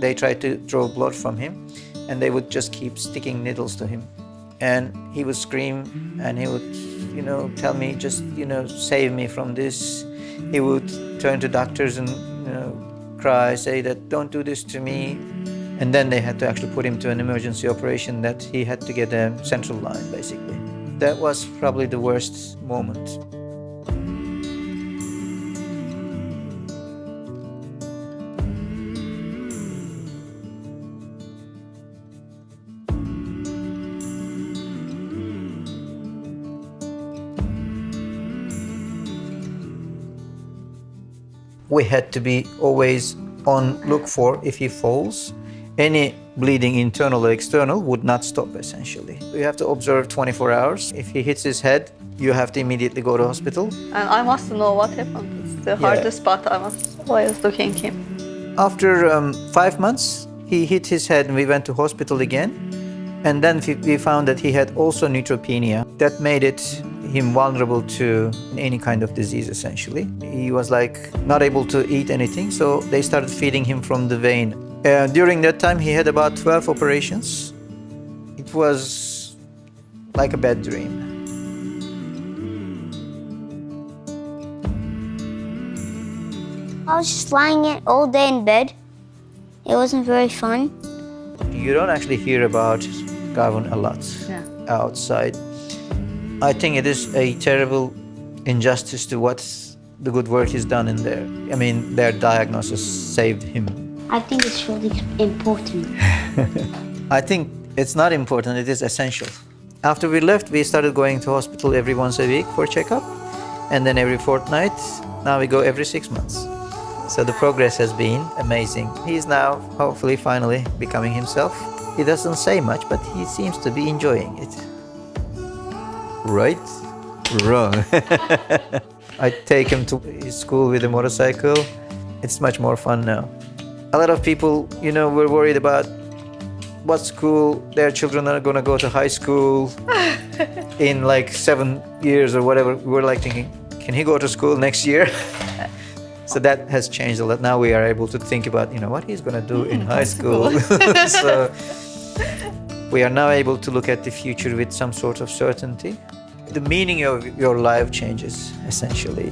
they tried to draw blood from him, and they would just keep sticking needles to him. And he would scream, and he would, tell me, just, save me from this. He would turn to doctors and, cry, say that, don't do this to me. And then they had to actually put him to an emergency operation that he had to get a central line, basically. That was probably the worst moment. We had to be always on look for if he falls. Any bleeding, internal or external, would not stop, essentially. You have to observe 24 hours. If he hits his head, you have to immediately go to hospital. And I must know what happened. It's the hardest part. I was always looking him. After 5 months, he hit his head and we went to hospital again. And then we found that he had also neutropenia. That made him vulnerable to any kind of disease, essentially. He was not able to eat anything, so they started feeding him from the vein. During that time, he had about 12 operations. It was like a bad dream. I was just lying all day in bed. It wasn't very fun. You don't actually hear about Garvan a lot outside. I think it is a terrible injustice to what the good work he's done in there. I mean, their diagnosis saved him. I think it's really important. I think it's not important, it is essential. After we left, we started going to hospital every once a week for checkup, and then every fortnight. Now we go every 6 months. So the progress has been amazing. He's now, hopefully, finally becoming himself. He doesn't say much, but he seems to be enjoying it. Right? Wrong. I take him to his school with a motorcycle. It's much more fun now. A lot of people, were worried about what school their children are going to go to high school in 7 years or whatever. We were thinking, can he go to school next year? So that has changed a lot. Now we are able to think about, what he's going to do in high school. So we are now able to look at the future with some sort of certainty. The meaning of your life changes, essentially.